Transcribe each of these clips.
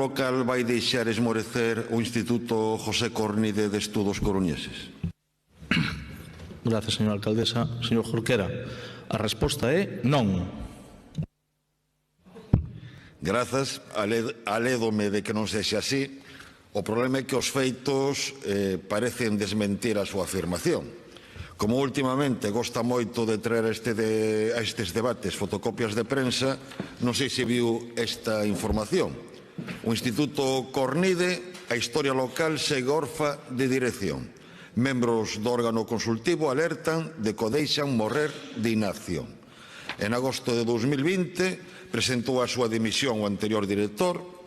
local vai deixar esmorecer o Instituto José Cornide de Estudos Coruñeses? Gracias, señora alcaldesa. Señor Jorquera, a resposta é non. Grazas, alédome de que non sexa así. O problema é que os feitos parecen desmentir a súa afirmación. Como últimamente gosta moito de traer a estes debates fotocopias de prensa, non sei se viu esta información. O Instituto Cornide, a historia local segue orfa de dirección. Membros do órgano consultivo alertan de que o deixan morrer de inacción. En agosto de 2020 presentou a súa dimisión o anterior director.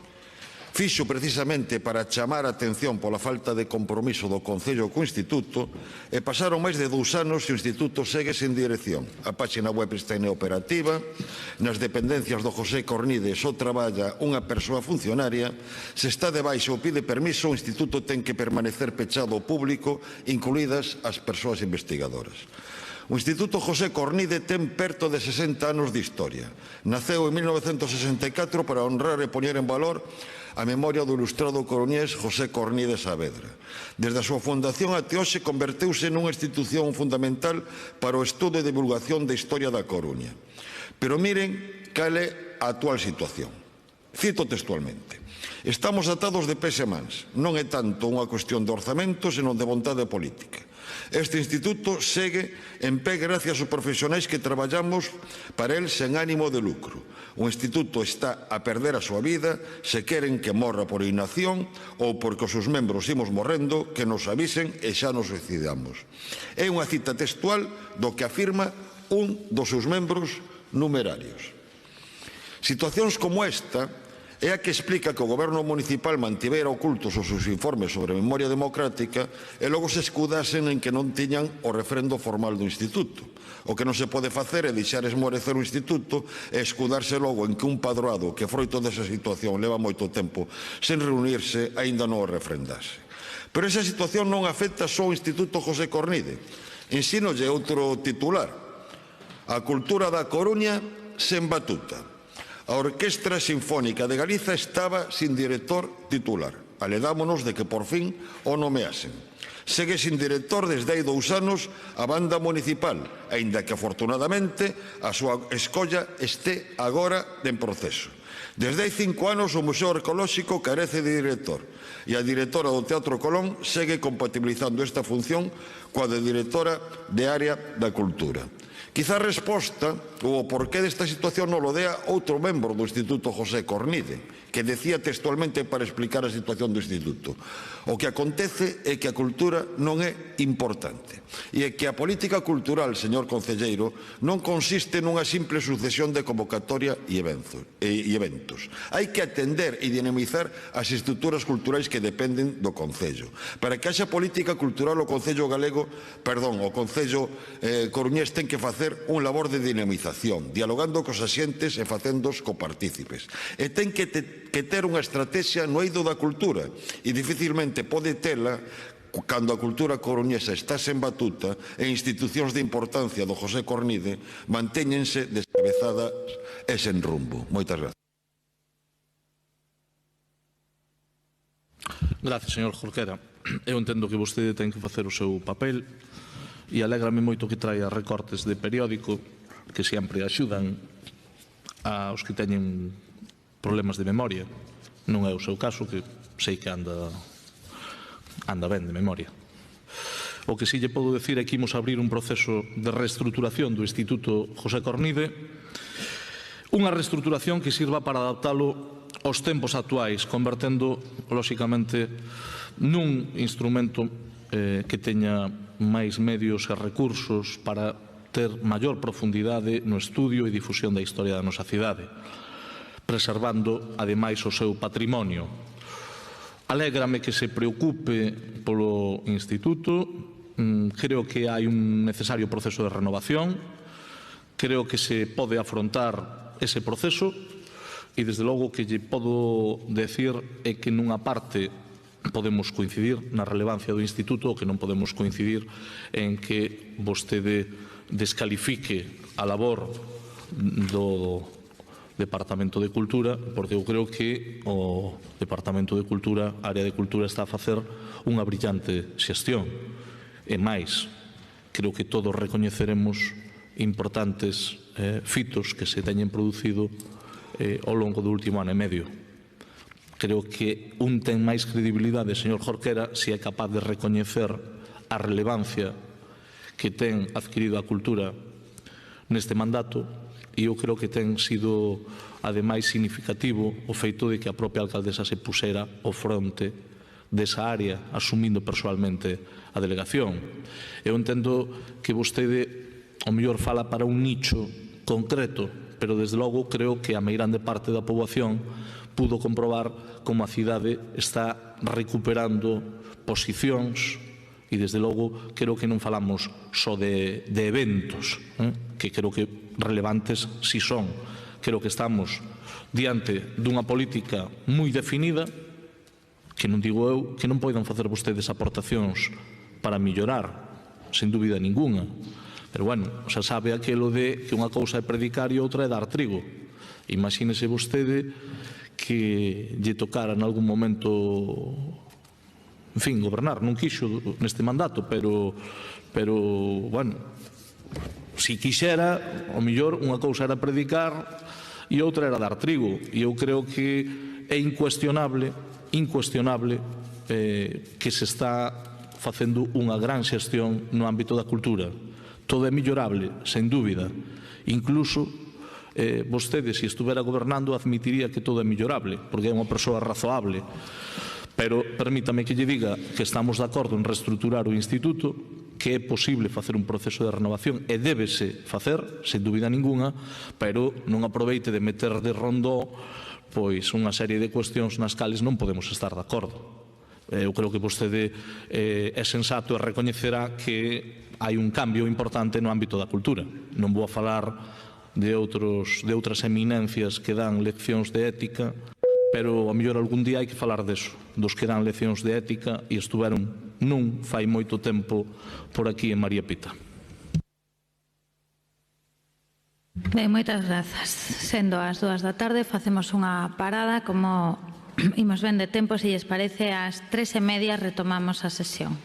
Fixo precisamente para chamar a atención pola falta de compromiso do Concello co Instituto e pasaron máis de 2 anos e o Instituto segue sen dirección. A página web está inoperativa, nas dependencias do José Cornide só traballa unha persoa funcionaria, se está debaixo ou pide permiso, o Instituto ten que permanecer pechado ao público, incluídas as persoas investigadoras. O Instituto José Cornide ten perto de 60 anos de historia. Naceu en 1964 para honrar e poñer en valor a memoria do ilustrado coruñés José Cornide Saavedra. Desde a súa fundación até hoxe converteuse nunha institución fundamental para o estudo e divulgación da historia da Coruña. Pero miren cal é a actual situación. Cito textualmente: estamos atados de pés e mans. Non é tanto unha cuestión de orzamento, senón de vontade política. Este instituto segue en pé gracias aos profesionais que traballamos para el sen ánimo de lucro. O instituto está a perder a súa vida, se queren que morra por inacción ou porque os seus membros imos morrendo, que nos avisen e xa nos suicidamos. É unha cita textual do que afirma un dos seus membros numerarios. Situacións como esta é a que explica que o goberno municipal mantivera ocultos os seus informes sobre memoria democrática e logo se escudasen en que non tiñan o referendo formal do instituto. O que non se pode facer é deixar esmorecer o instituto e escudarse logo en que un padroado que froito desa situación leva moito tempo sen reunirse aínda non o refrendase. Pero esa situación non afecta só ao Instituto José Cornide. Ensínolle outro titular: a cultura da Coruña sen batuta. A Orquestra Sinfónica de Galiza estaba sin director titular. Aledámonos de que por fin o nomeasen. Segue sin director desde hai 2 anos a banda municipal, aínda que afortunadamente a súa escolla este agora en proceso. Desde hai 5 anos o Museo Arqueolóxico carece de director e a directora do Teatro Colón segue compatibilizando esta función coa de directora de Área da Cultura. Quizá a resposta ou o porqué desta situación non lo dea outro membro do Instituto José Cornide, que decía textualmente para explicar a situación do Instituto: o que acontece é que a cultura non é importante e é que a política cultural, señor concelleiro, non consiste nunha simple sucesión de convocatoria e eventos. Hai que atender e dinamizar as estruturas culturais que dependen do Concello. Para que haxa política cultural, o Concello coruñés ten que facer un labor de dinamización, dialogando cos asientes e facéndoos copartícipes. E ten que ter unha estrategia no eido da cultura e dificilmente pode tela cando a cultura coruñesa está sen batuta e institucións de importancia do José Cornide mantéñense descabezadas e sen rumbo. Moitas gracias. Gracias, señor Jorquera. Eu entendo que vostede ten que facer o seu papel e alégrame moito que traia recortes de periódico que sempre axudan aos que teñen problemas de memoria. Non é o seu caso, que sei que anda ben de memoria. O que si lle podo decir é que imos abrir un proceso de reestruturación do Instituto José Cornide, unha reestruturación que sirva para adaptalo aos tempos actuais, convertendo, lóxicamente, nun instrumento que teña máis medios e recursos para ter maior profundidade no estudio e difusión da historia da nosa cidade, preservando, ademais, o seu patrimonio. Alégrame que se preocupe polo Instituto. Creo que hai un necesario proceso de renovación. Creo que se pode afrontar ese proceso e, desde logo, que lle podo decir é que nunha parte podemos coincidir na relevancia do Instituto, o que non podemos coincidir en que vostede descalifique a labor Departamento de Cultura, porque eu creo que o Departamento de Cultura, a área de Cultura, está a facer unha brillante xestión. E máis, creo que todos recoñeceremos importantes fitos que se teñen producido ao longo do último ano e medio. Creo que un ten máis credibilidade, señor Jorquera, se é capaz de recoñecer a relevancia que ten adquirido a cultura neste mandato, e eu creo que ten sido, ademais, significativo o feito de que a propia alcaldesa se pusera ao fronte desa área, asumindo persoalmente a delegación. Eu entendo que vostede, ao mellor, fala para un nicho concreto, pero, desde logo, creo que a meirande parte da poboación pudo comprobar como a cidade está recuperando posicións e, desde logo, creo que non falamos só de eventos, que creo que relevantes si son. Creo que estamos diante dunha política moi definida, que non digo eu que non poidan facer vostedes aportacións para mellorar, sen dúbida ninguna. Pero, bueno, xa sabe aquelo de que unha cousa é predicar e outra é dar trigo. Imagínese vostede que lle tocara en algún momento, en fin, gobernar. Non quixo neste mandato, pero, bueno, si quixera, ao mellor unha cousa era predicar e outra era dar trigo. E eu creo que é incuestionable que se está facendo unha gran xestión no ámbito da cultura. Todo é millorable, sen dúbida. Incluso vostede, se estuvera gobernando, admitiría que todo é millorable, porque é unha persoa razoable. Pero permítame que lle diga que estamos de acordo en reestruturar o Instituto, que é posible facer un proceso de renovación e débese facer, sen dúbida ninguna, pero non aproveite de meter de rondó pois unha serie de cuestións nas cales non podemos estar de acordo. Eu creo que vostede é sensato e recoñecerá que hai un cambio importante no ámbito da cultura. Non vou a falar de outras eminencias que dan leccións de ética, pero ao mellor algún día hai que falar deso, dos que dan leccións de ética e estuveron non fai moito tempo por aquí en María Pita. Ben, moitas grazas. Sendo as 2 da tarde, facemos unha parada, como imos ben de tempo, se lles parece, ás 3:30 retomamos a sesión.